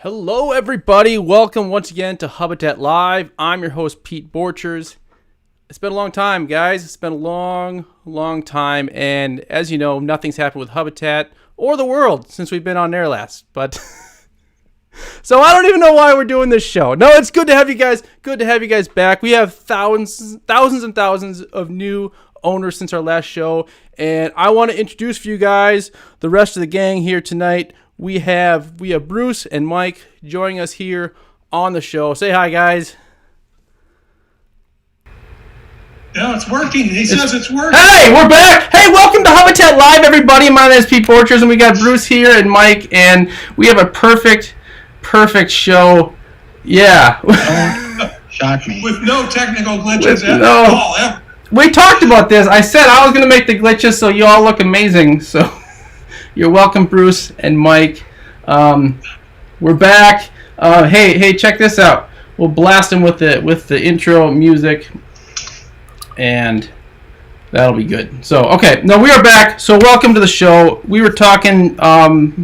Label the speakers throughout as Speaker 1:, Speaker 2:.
Speaker 1: Hello, everybody. Welcome once again to Hubitat Live. I'm your host, Pete Borchers. It's been a long time, guys. It's been a long time. And as you know, nothing's happened with Hubitat or the world since we've been on there last. But so I don't even know why we're doing this show. No, it's good to have you guys. Good to have you guys back. We have thousands and thousands of new owners since our last show. And I want to introduce for you guys the rest of the gang here tonight. We have Bruce and Mike joining us here on the show. Say hi, guys.
Speaker 2: No, it's working. He says it's working.
Speaker 1: Hey, we're back. Hey, welcome to Hubitat Live, everybody. My name is Pete Borchers, and we got Bruce here and Mike, and we have a perfect show. Yeah.
Speaker 3: Don't shock me.
Speaker 2: With no technical glitches at all. Ever.
Speaker 1: We talked about this. I said I was going to make the glitches so you all look amazing, so... You're welcome, Bruce and Mike. We're back. Hey, check this out. We'll blast them with the intro music, and that'll be good. So, okay, no, we are back. So, welcome to the show. We were talking,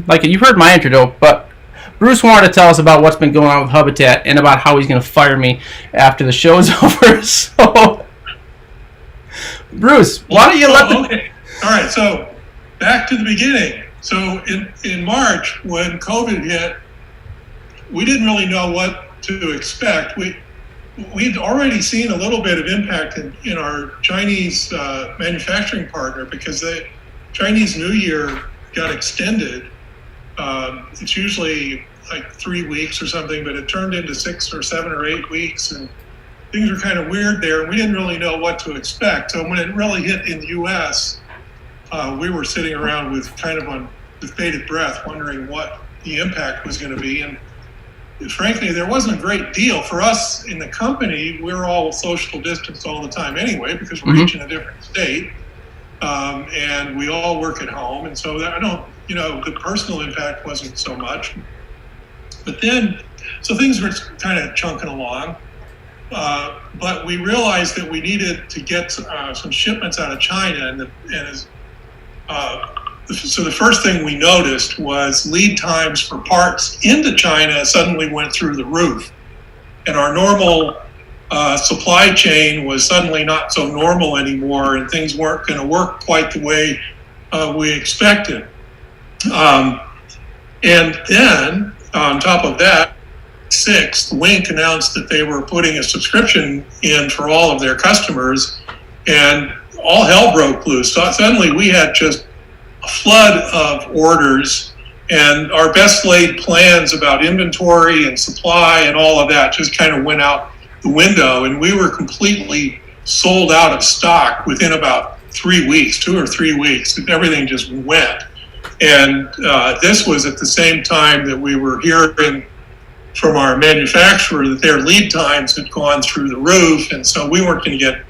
Speaker 1: like you heard my intro, but Bruce wanted to tell us about what's been going on with Hubitat and about how he's going to fire me after the show is over. So, Bruce, why don't you let the...
Speaker 2: Okay. All right, so... Back to the beginning. So in March, when COVID hit, we didn't really know what to expect. We'd already seen a little bit of impact in our Chinese manufacturing partner because the Chinese New Year got extended. It's usually like 3 weeks or something, but it turned into 6 or 7 or 8 weeks, and things were kind of weird there, and we didn't really know what to expect. So when it really hit in the U.S., we were sitting around with bated breath, wondering what the impact was going to be. And frankly, there wasn't a great deal for us in the company. We're all social distanced all the time anyway, because we're each in a different state. And we all work at home. And so the personal impact wasn't so much. But then, so things were kind of chunking along. But we realized that we needed to get some shipments out of China, so the first thing we noticed was lead times for parts into China suddenly went through the roof. And our normal supply chain was suddenly not so normal anymore, and things weren't going to work quite the way we expected. And then, on top of that, 6th, Wink announced that they were putting a subscription in for all of their customers, and all hell broke loose. So suddenly we had just a flood of orders, and our best laid plans about inventory and supply and all of that just kind of went out the window, and we were completely sold out of stock within about 3 weeks, 2 or 3 weeks. Everything just went. And this was at the same time that we were hearing from our manufacturer that their lead times had gone through the roof, and so we weren't going to get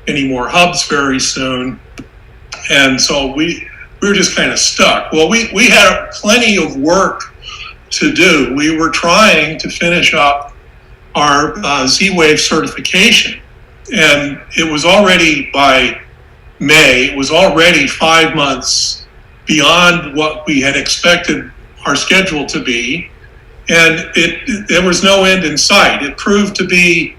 Speaker 2: any more hubs very soon. And so we were just kind of stuck. Well, we had plenty of work to do. We were trying to finish up our Z-Wave certification, and it was already by May, it was already 5 months beyond what we had expected our schedule to be, and there was no end in sight. It proved to be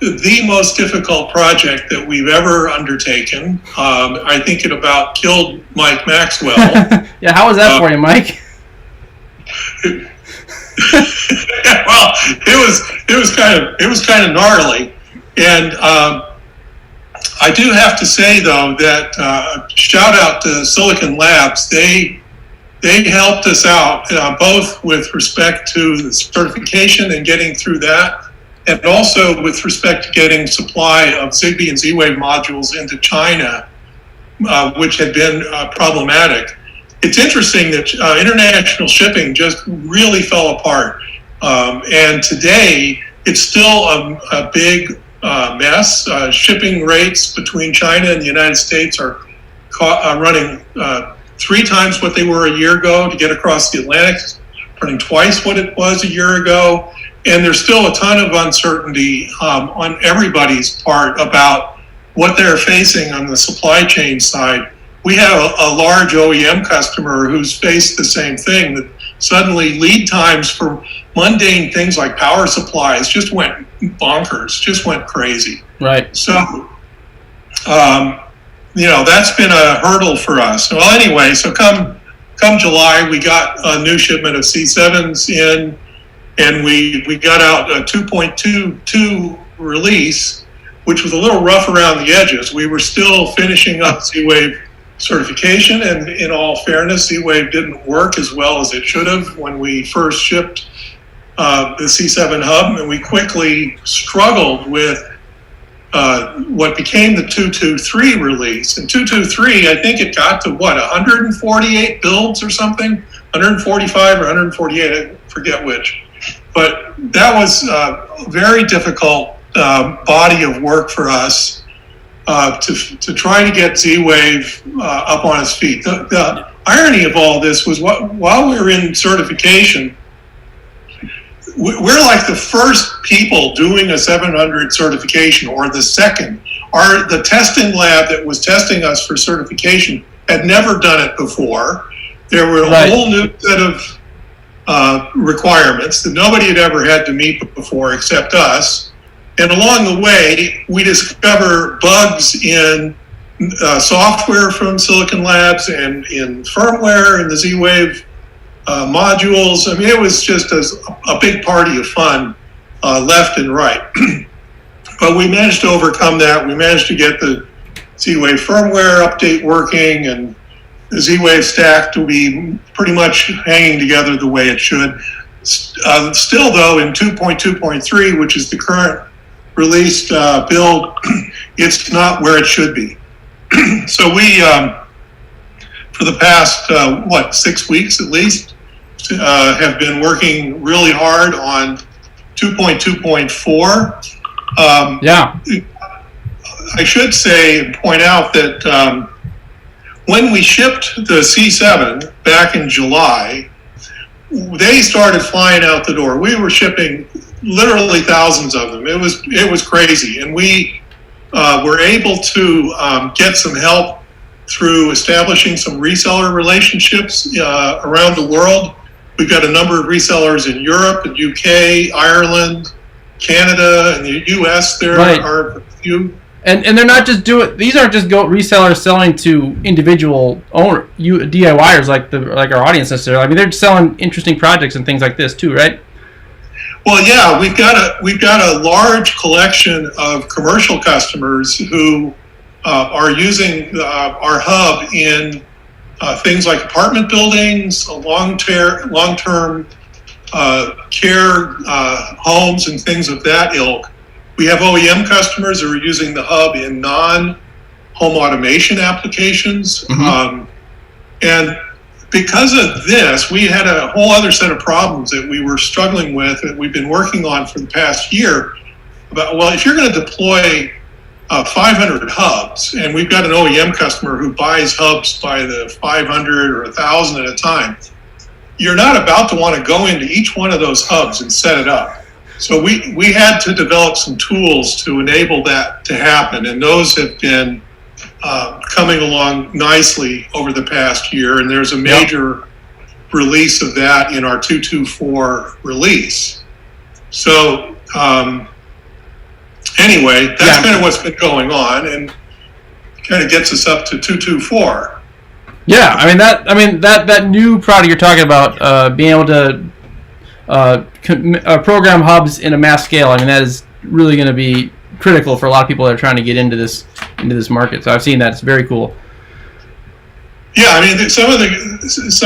Speaker 2: the most difficult project that we've ever undertaken. I think it about killed Mike Maxwell.
Speaker 1: Yeah, how was that for you, Mike?
Speaker 2: Well, it was kind of gnarly, and I do have to say though that shout out to Silicon Labs. They helped us out both with respect to the certification and getting through that, and also with respect to getting supply of Zigbee and Z-Wave modules into China, which had been problematic. It's interesting that international shipping just really fell apart. And today, it's still a big mess. Shipping rates between China and the United States are running 3 times what they were a year ago to get across the Atlantic, running twice what it was a year ago. And there's still a ton of uncertainty on everybody's part about what they're facing on the supply chain side. We have a large OEM customer who's faced the same thing, that suddenly lead times for mundane things like power supplies just went bonkers, just went crazy.
Speaker 1: Right.
Speaker 2: So, that's been a hurdle for us. Well, anyway, so come July, we got a new shipment of C7s in, and we got out a 2.22 release, which was a little rough around the edges. We were still finishing up Z-Wave certification, and in all fairness, Z-Wave didn't work as well as it should have when we first shipped the C7 hub, and we quickly struggled with what became the 223 release. And 223, I think it got to 148 builds or something, 145 or 148, I forget which. But that was a very difficult body of work for us to try to get Z-Wave up on its feet. The irony of all this was while we were in certification, we're like the first people doing a 700 certification, or the second. The testing lab that was testing us for certification had never done it before. There were a whole new set of requirements that nobody had ever had to meet before except us. And along the way, we discover bugs in software from Silicon Labs and in firmware in the Z-Wave modules. I mean, it was just a big party of fun left and right. But we managed to overcome that. We managed to get the Z-Wave firmware update working, and the Z-Wave stack to be pretty much hanging together the way it should. Still, though, in 2.2.3, which is the current released build, it's not where it should be. So we, for the past, 6 weeks at least, have been working really hard on 2.2.4. I should say and point out that when we shipped the C7 back in July, they started flying out the door. We were shipping literally thousands of them. It was crazy, and we were able to get some help through establishing some reseller relationships around the world. We've got a number of resellers in Europe, and UK, Ireland, Canada, and the US. There are a few.
Speaker 1: And they're not just these aren't just resellers selling to individual DIYers like our audience necessarily. I mean, they're selling interesting projects and things like this too, right?
Speaker 2: Well, yeah, we've got a large collection of commercial customers who are using our hub in things like apartment buildings, long-term care homes, and things of that ilk. We have OEM customers who are using the hub in non-home automation applications.
Speaker 1: Mm-hmm.
Speaker 2: And because of this, we had a whole other set of problems that we were struggling with that we've been working on for the past year. If you're going to deploy 500 hubs, and we've got an OEM customer who buys hubs by the 500 or 1,000 at a time, you're not about to want to go into each one of those hubs and set it up. So we had to develop some tools to enable that to happen, and those have been coming along nicely over the past year, and there's a major release of that in our 2.2.4 release. So anyway, that's kind of what's been going on, and kind of gets us up to 2.2.4.
Speaker 1: Yeah, I mean that new product you're talking about, being able to program hubs in a mass scale. I mean, that is really going to be critical for a lot of people that are trying to get into this market. So I've seen that; it's very cool.
Speaker 2: Yeah, I mean, some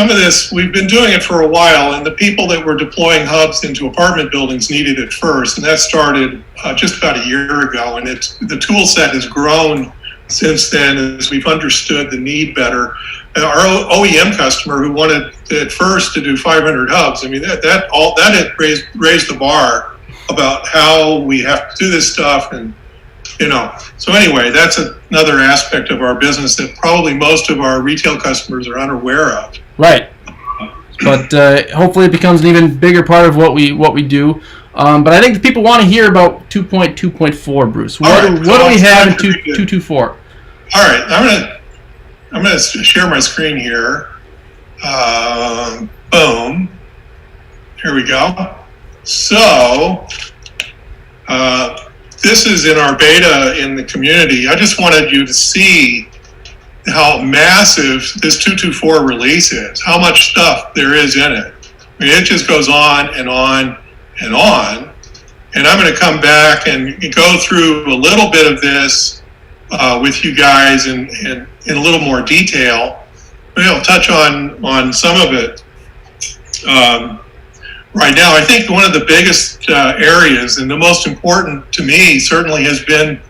Speaker 2: of this we've been doing it for a while, and the people that were deploying hubs into apartment buildings needed it first, and that started just about a year ago. And the tool set has grown since then as we've understood the need better. And our OEM customer who wanted at first to do 500 hubs, I mean, that had raised the bar about how we have to do this stuff, and So anyway, that's another aspect of our business that probably most of our retail customers are unaware of.
Speaker 1: Right. But hopefully it becomes an even bigger part of what we do. But I think the people want to hear about 2.2.4, Bruce. What do we have in 2.2.4?
Speaker 2: All right, I'm gonna share my screen here. Boom. Here we go. So this is in our beta in the community. I just wanted you to see how massive this 224 release is, how much stuff there is in it. I mean, it just goes on and on and on. And I'm going to come back and go through a little bit of this with you guys in a little more detail. Maybe I'll touch on some of it right now. I think one of the biggest areas and the most important to me certainly has been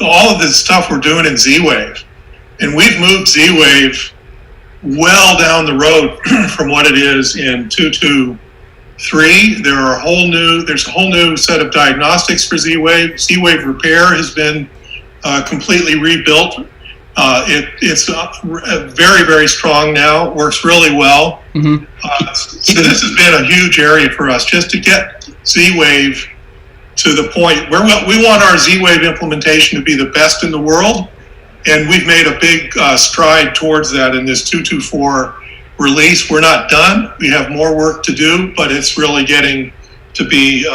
Speaker 2: all of this stuff we're doing in Z-Wave. And we've moved Z-Wave well down the road from what it is in 223. There's a whole new set of diagnostics for Z-Wave. Z-Wave repair has been completely rebuilt. It's very, very strong now. It works really well. Mm-hmm. So this has been a huge area for us, just to get Z-Wave to the point where we want our Z-Wave implementation to be the best in the world. And we've made a big stride towards that in this 224 release. We're not done. We have more work to do, but it's really getting to be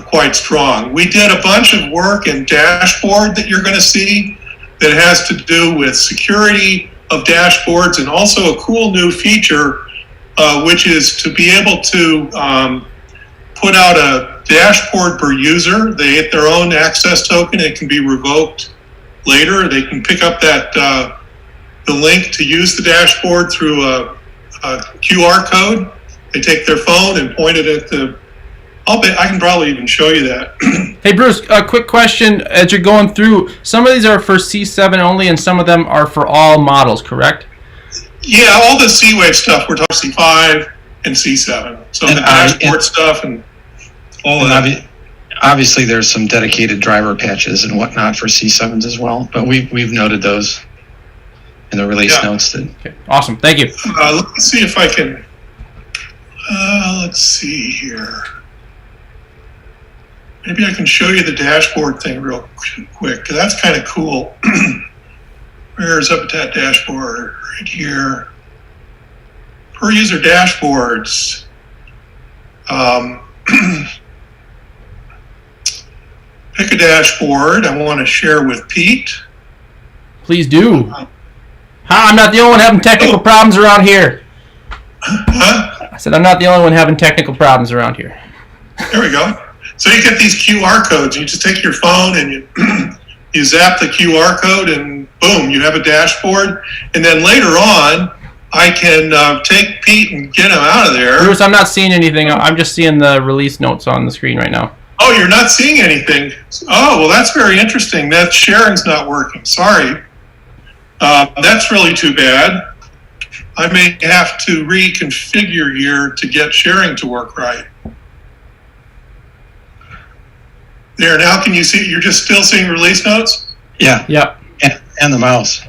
Speaker 2: quite strong. We did a bunch of work in dashboard that you're going to see that has to do with security of dashboards, and also a cool new feature, which is to be able to put out a dashboard per user. They get their own access token. It can be revoked later. They can pick up that the link to use the dashboard through a QR code. They take their phone and point it at the. I can probably even show you that.
Speaker 1: Hey Bruce, a quick question as you're going through. Some of these are for C7 only, and some of them are for all models, correct?
Speaker 2: Yeah, all the C-Wave stuff. We're talking C5 and C7. So the dashboard stuff and all of that.
Speaker 3: Obviously, there's some dedicated driver patches and whatnot for C7s as well, but we've noted those in the release notes.
Speaker 1: Okay. Awesome, thank you.
Speaker 2: Let's see if I can. Let's see here. Maybe I can show you the dashboard thing real quick, because that's kind of cool. Where's Hubitat dashboard? Right here. Per user dashboards. Pick a dashboard I want to share with Pete.
Speaker 1: Please do. I'm not the only one having technical problems around here.
Speaker 2: Huh?
Speaker 1: I said I'm not the only one having technical problems around here.
Speaker 2: There we go. So you get these QR codes. You just take your phone and you zap the QR code, and boom, you have a dashboard. And then later on, I can take Pete and get him out of there.
Speaker 1: Bruce, I'm not seeing anything. I'm just seeing the release notes on the screen right now.
Speaker 2: Oh, you're not seeing anything. Oh, well, that's very interesting. That sharing's not working. Sorry. That's really too bad. I may have to reconfigure here to get sharing to work right. There, now can you see? You're just still seeing release notes?
Speaker 3: Yeah.
Speaker 1: Yep.
Speaker 3: And the mouse.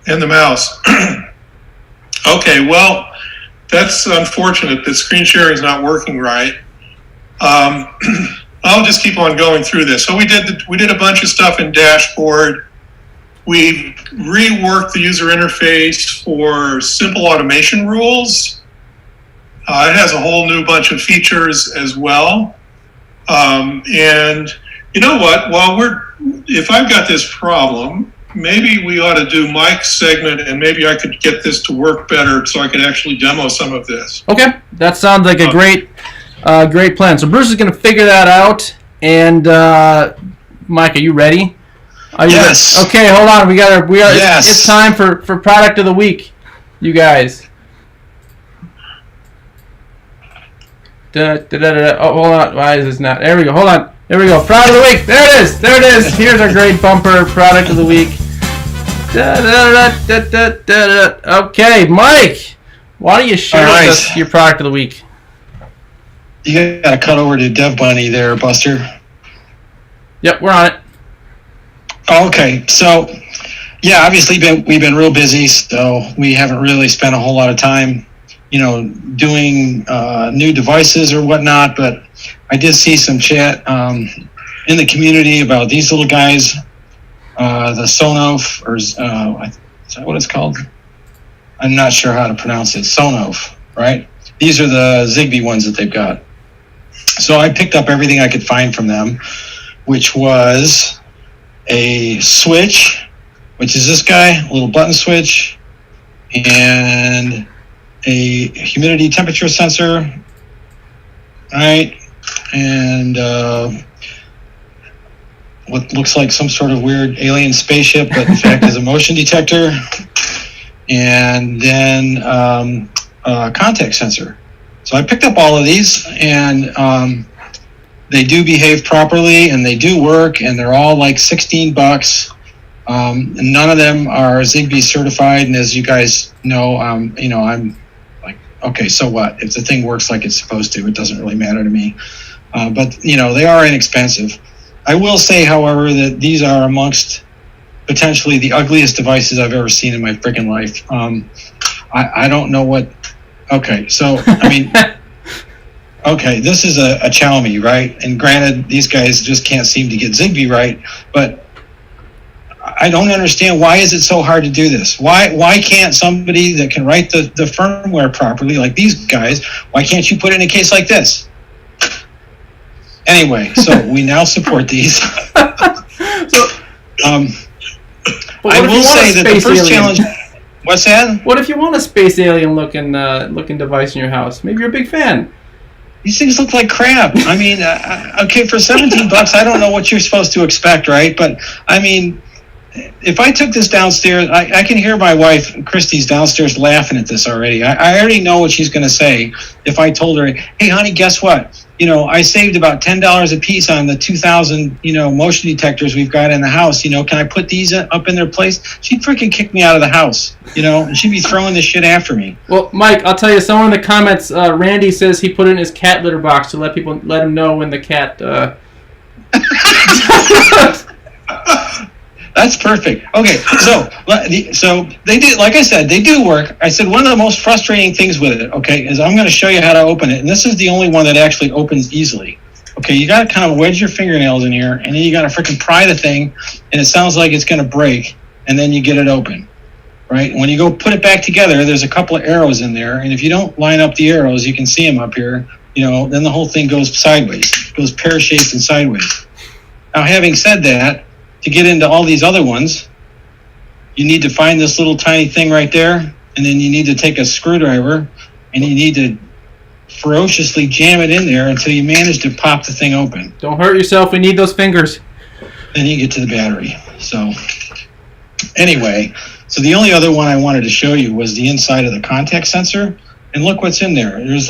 Speaker 2: And the mouse. Okay, well, that's unfortunate that screen sharing is not working right. I'll just keep on going through this. So we did a bunch of stuff in dashboard. We reworked the user interface for simple automation rules. It has a whole new bunch of features as well. And you know what? If I've got this problem, maybe we ought to do Mike's segment, and maybe I could get this to work better so I could actually demo some of this.
Speaker 1: Okay, that sounds like a great plan. So Bruce is going to figure that out. And Mike, are you ready?
Speaker 3: Yes.
Speaker 1: Ready? Okay, hold on. We got.
Speaker 3: Yes.
Speaker 1: It's time for product of the week, you guys. Oh, hold on. Why is this not? There we go. Hold on. There we go. Product of the week. There it is. There it is. Here's our great bumper. Product of the week. Okay, Mike. Why don't you share with us your product of the week?
Speaker 3: You got to cut over to Dev Bunny there, Buster.
Speaker 1: Yep, we're on it.
Speaker 3: Okay, so yeah, obviously we've been real busy, so we haven't really spent a whole lot of time, doing new devices or whatnot. But I did see some chat in the community about these little guys, the Sonoff, or is that what it's called? I'm not sure how to pronounce it. Sonoff, right? these are the Zigbee ones that they've got. So I picked up everything I could find from them, which was a switch, which is this guy, a little button switch, and a humidity temperature sensor, right? And what looks like some sort of weird alien spaceship, but in fact is a motion detector, and then a contact sensor. So I picked up all of these, and they do behave properly, and they do work, and they're all like $16. And none of them are Zigbee certified, and as you guys know, I'm like, okay, so what? If the thing works like it's supposed to, it doesn't really matter to me. But they are inexpensive. I will say, however, that these are amongst potentially the ugliest devices I've ever seen in my freaking life. I don't know what. Okay, so I mean, okay, this is a Xiaomi, right? And granted, these guys just can't seem to get Zigbee right, but I don't understand, why is it so hard to do this? Why can't somebody that can write the firmware properly, like these guys, why can't you put it in a case like this? Anyway, so we now support these.
Speaker 1: So,
Speaker 3: I will say that the first challenge. What's that?
Speaker 1: What if you want a space alien looking device in your house? Maybe you're a big fan.
Speaker 3: These things look like crap. I mean, okay, for $17, I don't know what you're supposed to expect, right? But I mean, if I took this downstairs, I can hear my wife, Christy's downstairs, laughing at this already. I already know what she's going to say if I told her, hey, honey, guess what? I saved about $10 a piece on the 2,000, motion detectors we've got in the house. Can I put these up in their place? She'd freaking kick me out of the house, and she'd be throwing this shit after me.
Speaker 1: Well, Mike, I'll tell you, someone in the comments, Randy says he put it in his cat litter box to let him know when the cat...
Speaker 3: That's perfect. Okay, so they do, like I said, they do work. I said one of the most frustrating things with it, okay, is I'm going to show you how to open it, and this is the only one that actually opens easily. Okay, you got to kind of wedge your fingernails in here, and then you got to freaking pry the thing, and it sounds like it's going to break, and then you get it open, right? And when you go put it back together, there's a couple of arrows in there, and if you don't line up the arrows, you can see them up here, then the whole thing goes sideways, goes pear-shaped and sideways. Now, having said that, to get into all these other ones, you need to find this little tiny thing right there, and then you need to take a screwdriver, and you need to ferociously jam it in there until you manage to pop the thing open.
Speaker 1: Don't hurt yourself. We need those fingers.
Speaker 3: Then you get to the battery. So anyway, so the only other one I wanted to show you was the inside of the contact sensor, and look what's in there. There's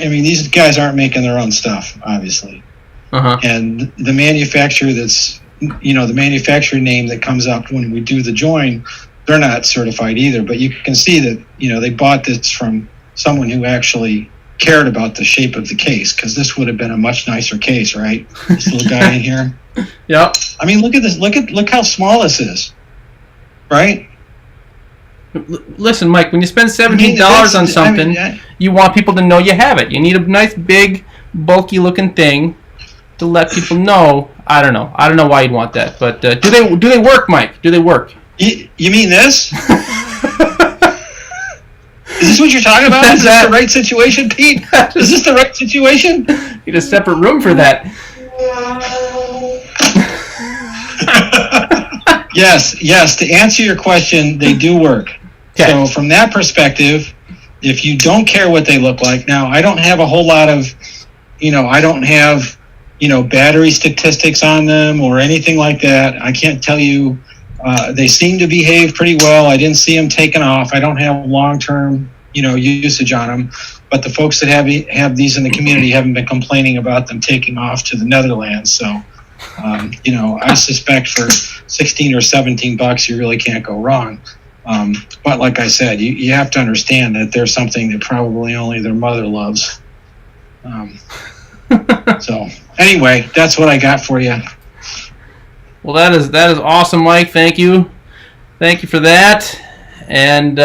Speaker 3: these guys aren't making their own stuff, obviously. Uh-huh. And the manufacturer the manufacturer name that comes up when we do the join, they're not certified either. But you can see that, they bought this from someone who actually cared about the shape of the case, because this would have been a much nicer case, right? This little guy in here.
Speaker 1: Yep.
Speaker 3: I mean, look at this. Look how small this is, right?
Speaker 1: Listen, Mike, when you spend $17 on something, you want people to know you have it. You need a nice, big, bulky-looking thing to let people know. I don't know why you'd want that, but do they work, Mike? Do they work?
Speaker 3: You mean this? Is this what you're talking about? Is this the right situation, Pete? Is this the right situation?
Speaker 1: Need a separate room for that.
Speaker 3: Yes. To answer your question, they do work. Okay. So from that perspective, if you don't care what they look like, now I don't have a whole lot of, I don't have battery statistics on them or anything like that. I can't tell you. They seem to behave pretty well. I didn't see them taken off. I don't have long-term, usage on them. But the folks that have these in the community haven't been complaining about them taking off to the Netherlands. So, I suspect for $16 or $17, you really can't go wrong. But like I said, you have to understand that there's something that probably only their mother loves. So anyway, that's what I got for you.
Speaker 1: Well, that is awesome, Mike. Thank you for that. And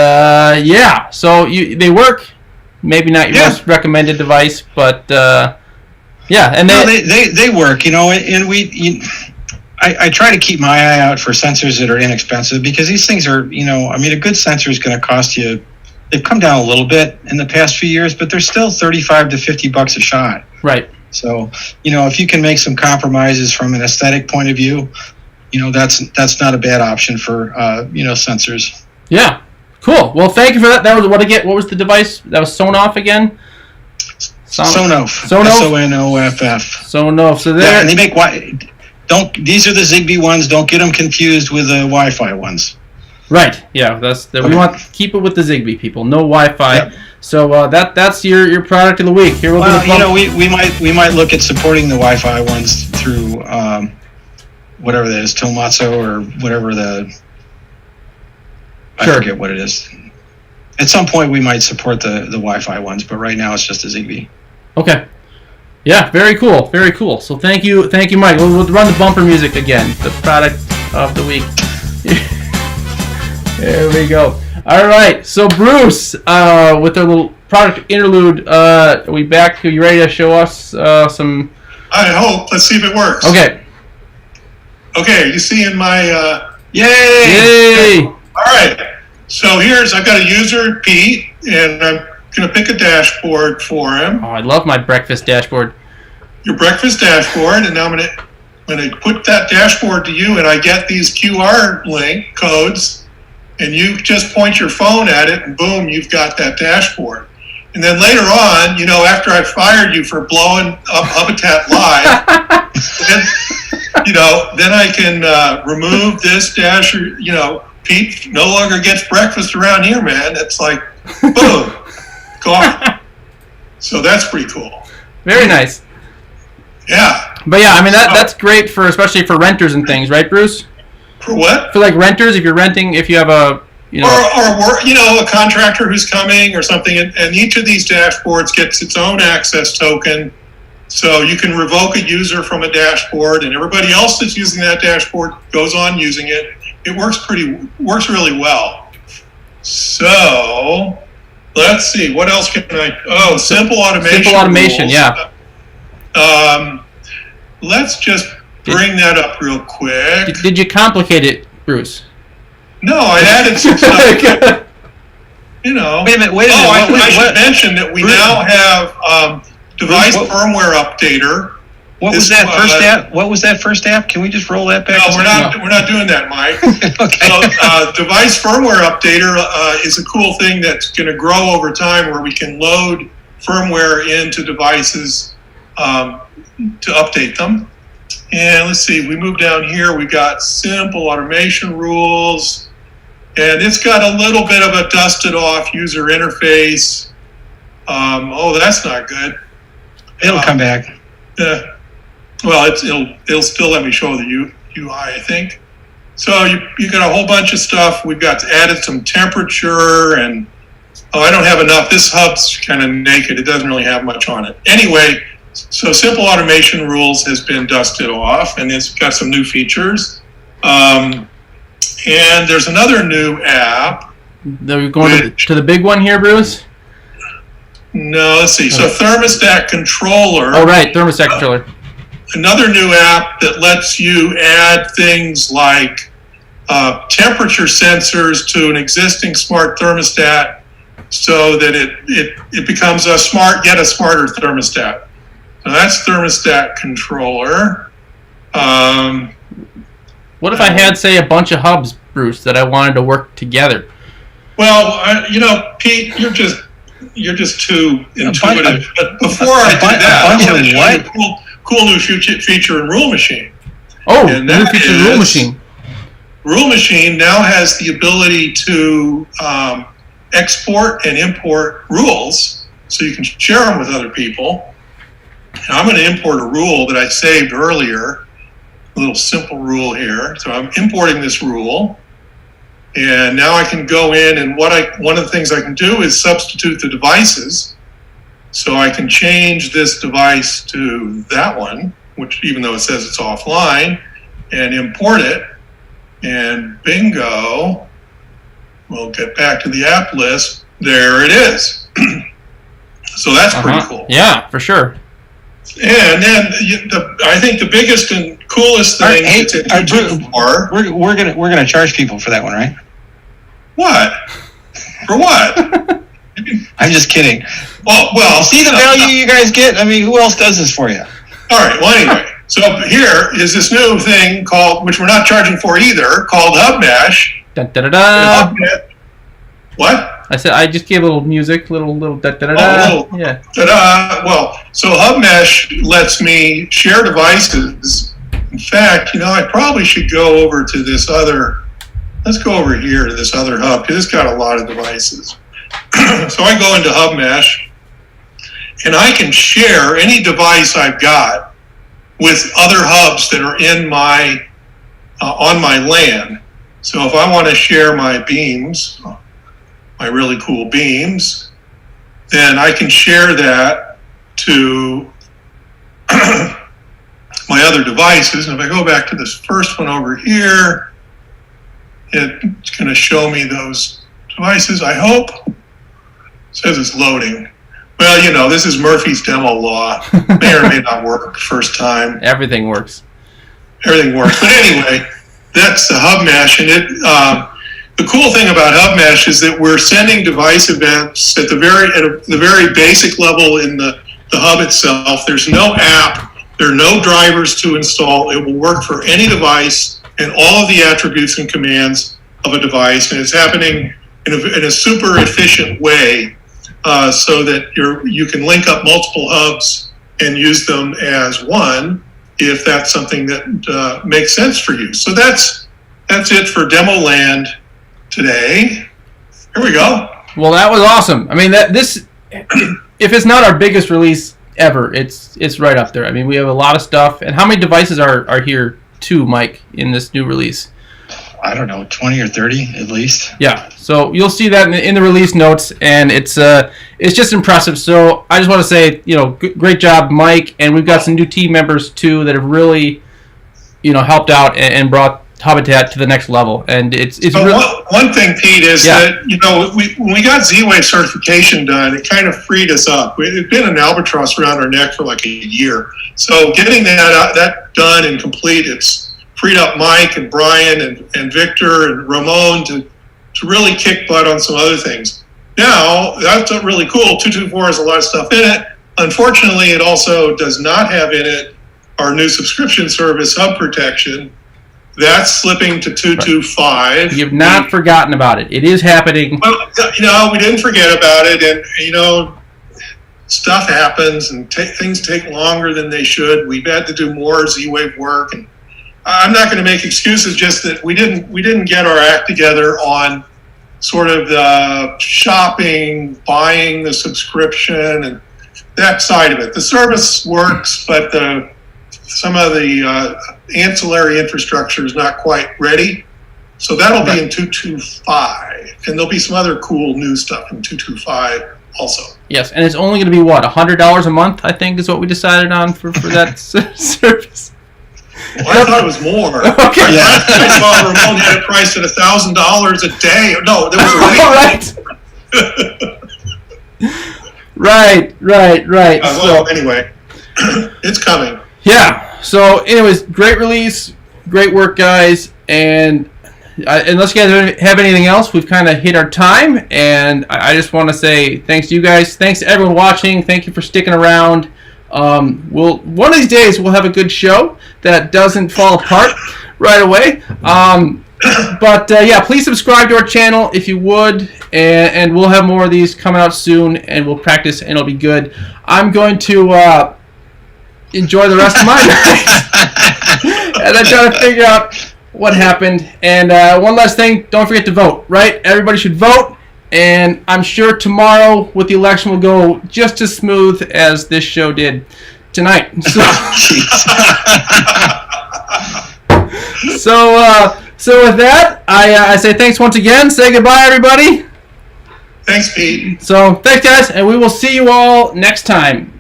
Speaker 1: so they work. Maybe not your most recommended device, but and
Speaker 3: they work. And I try to keep my eye out for sensors that are inexpensive, because these things are, a good sensor is going to cost you they've come down a little bit in the past few years, but they're still $35 to $50 a shot.
Speaker 1: Right.
Speaker 3: So, if you can make some compromises from an aesthetic point of view, that's not a bad option for sensors.
Speaker 1: Yeah. Cool. Well, thank you for that. That was what was the device? That was Sonoff again?
Speaker 3: Sonoff. Sonoff.
Speaker 1: Sonoff. So there.
Speaker 3: Yeah, and they make these are the Zigbee ones. Don't get them confused with the Wi-Fi ones.
Speaker 1: Right. Yeah. We want to keep it with the Zigbee people. No Wi-Fi. Yep. So that's your product of the week. Here we'll
Speaker 3: we might look at supporting the Wi-Fi ones through whatever that is, Tomatsu or whatever I forget what it is. At some point, we might support the Wi-Fi ones, but right now it's just a Zigbee.
Speaker 1: Okay. Yeah, very cool. Very cool. So thank you, Mike. We'll run the bumper music again. The product of the week. There we go. All right. So Bruce, with our little product interlude, are we back? Are you ready to show us some?
Speaker 2: I hope. Let's see if it works.
Speaker 1: Okay.
Speaker 2: Okay. You see in my.
Speaker 1: Yay!
Speaker 2: All right. So I've got a user, Pete, and I'm going to pick a dashboard for him.
Speaker 1: Oh, I love my breakfast dashboard.
Speaker 2: Your breakfast dashboard, and now I'm going to put that dashboard to you, and I get these QR link codes, and you just point your phone at it, and boom, you've got that dashboard. And then later on, after I fired you for blowing up Hubitat Live, then I can remove this dash. Pete no longer gets breakfast around here, man. It's like, boom, gone. So that's pretty cool.
Speaker 1: Very nice.
Speaker 2: Yeah.
Speaker 1: But yeah, I mean that's great especially for renters and things, right, Bruce?
Speaker 2: For what?
Speaker 1: For like renters, if you're renting, if you have a
Speaker 2: or a contractor who's coming or something, and each of these dashboards gets its own access token, so you can revoke a user from a dashboard, and everybody else that's using that dashboard goes on using it. It works really well. So let's see, what else can simple automation.
Speaker 1: Simple automation,
Speaker 2: rules.
Speaker 1: Yeah.
Speaker 2: Let's just bring that up real quick.
Speaker 1: Did you complicate it, Bruce?
Speaker 2: No, I added some stuff.
Speaker 1: Wait
Speaker 3: a minute.
Speaker 2: I should mention that we now have device firmware updater.
Speaker 3: What was that first app? What was that first app? Can we just roll that back?
Speaker 2: No, we're not doing that, Mike.
Speaker 3: Okay.
Speaker 2: So, device firmware updater is a cool thing that's going to grow over time, where we can load firmware into devices to update them. And let's see, we move down here. We got simple automation rules, and it's got a little bit of a dusted off user interface. That's not good.
Speaker 3: It'll come back.
Speaker 2: Yeah. Well, it'll still let me show the UI, I think. So you got a whole bunch of stuff. We've got added some temperature, and I don't have enough. This hub's kind of naked. It doesn't really have much on it. Anyway, so simple automation rules has been dusted off, and it's got some new features. And there's another new app.
Speaker 1: We're going to the big one here, Bruce?
Speaker 2: No, let's see. So thermostat controller.
Speaker 1: Oh, right, thermostat controller.
Speaker 2: Another new app that lets you add things like temperature sensors to an existing smart thermostat, so that it becomes a smarter thermostat. So that's thermostat controller.
Speaker 1: What if I had, say, a bunch of hubs, Bruce, that I wanted to work together?
Speaker 2: Well, Pete, you're just too intuitive. But before I do that, I want to show you a cool new feature in Rule Machine.
Speaker 1: Oh, and new feature in Rule Machine.
Speaker 2: Rule Machine now has the ability to export and import rules, so you can share them with other people. Now, I'm going to import a rule that I saved earlier, a little simple rule here. So I'm importing this rule, and now I can go in, and one of the things I can do is substitute the devices. So I can change this device to that one, which, even though it says it's offline, and import it, and bingo, we'll get back to the app list. There it is. So that's pretty cool.
Speaker 1: Yeah, for sure.
Speaker 2: And then I think the biggest and coolest thing
Speaker 3: we're gonna charge people for that one, right?
Speaker 2: What? For what?
Speaker 3: I'm just kidding.
Speaker 2: Well,
Speaker 3: See the value you guys get? I mean, who else does this for you?
Speaker 2: All right. Well, anyway, so here is this new thing called, which we're not charging for either, called Hub Mesh.
Speaker 1: Dun, da, da, da.
Speaker 2: What?
Speaker 1: I said I just gave a little music, little da da da da.
Speaker 2: Oh,
Speaker 1: Yeah.
Speaker 2: Ta-da. Well, so Hub Mesh lets me share devices. In fact, I probably should go over to this other. Let's go over here to this other hub because it's got a lot of devices. So I go into Hub Mesh, and I can share any device I've got with other hubs that are in my on my LAN. So if I want to share my beams, my really cool beams, then I can share that to my other devices. And if I go back to this first one over here, it's going to show me those devices, I hope. It says it's loading. Well, this is Murphy's demo law. May or may not work first time.
Speaker 1: Everything works.
Speaker 2: Everything works. But anyway, that's the Hub Mesh. And the cool thing about Hub Mesh is that we're sending device events at the very basic level in the hub itself. There's no app. There are no drivers to install. It will work for any device and all of the attributes and commands of a device. And it's happening in a super efficient way so that you can link up multiple hubs and use them as one if that's something that makes sense for you. So that's it for Demo Land today. Here we go.
Speaker 1: Well, that was awesome. I mean, this if it's not our biggest release ever, it's right up there. I mean, we have a lot of stuff. And how many devices are here too, Mike, in this new release?
Speaker 3: I don't know, 20 or 30 at least.
Speaker 1: Yeah, so you'll see that in the release notes, and it's just impressive. So I just want to say, great job, Mike, and we've got some new team members too that have really, helped out and brought Hubitat to the next level. And it's really
Speaker 2: one thing, Pete, is that when we got Z-Wave certification done, it kind of freed us up. It's been an albatross around our neck for like a year. So getting that done and complete, it's freed up Mike and Brian and Victor and Ramon to really kick butt on some other things. Now, that's really cool. 224 has a lot of stuff in it. Unfortunately, it also does not have in it our new subscription service, Hub Protection. That's slipping to 225.
Speaker 1: You've not forgotten about it. It is happening.
Speaker 2: Well, we didn't forget about it. And, stuff happens and things take longer than they should. We've had to do more Z-Wave work. And I'm not going to make excuses, just that we didn't get our act together on sort of the shopping, buying the subscription, and that side of it. The service works, but some of the ancillary infrastructure is not quite ready. So that'll be in 225. And there'll be some other cool new stuff in 225 also.
Speaker 1: Yes, and it's only going to be, what, $100 a month, I think, is what we decided on for that service.
Speaker 2: Well, I thought it was more.
Speaker 1: Okay.
Speaker 2: I saw Ramon had it priced at $1,000 a day. No, there was a rate. Right.
Speaker 1: So
Speaker 2: anyway, it's coming.
Speaker 1: Yeah. So, anyways, great release, great work, guys. And unless you guys have anything else, we've kind of hit our time. And I just want to say thanks to you guys. Thanks to everyone watching. Thank you for sticking around. One of these days we'll have a good show that doesn't fall apart right away. But please subscribe to our channel if you would, and we'll have more of these coming out soon, and we'll practice, and it'll be good. I'm going to enjoy the rest of my night as I try to figure out what happened. And one last thing, don't forget to vote, right? Everybody should vote. And I'm sure tomorrow with the election will go just as smooth as this show did tonight. So with that, I say thanks once again. Say goodbye, everybody.
Speaker 2: Thanks, Pete.
Speaker 1: So thanks, guys, and we will see you all next time.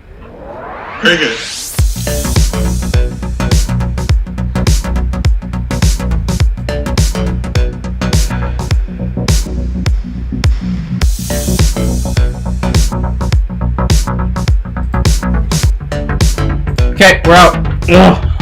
Speaker 2: Very good.
Speaker 1: Okay, we're out. Ugh.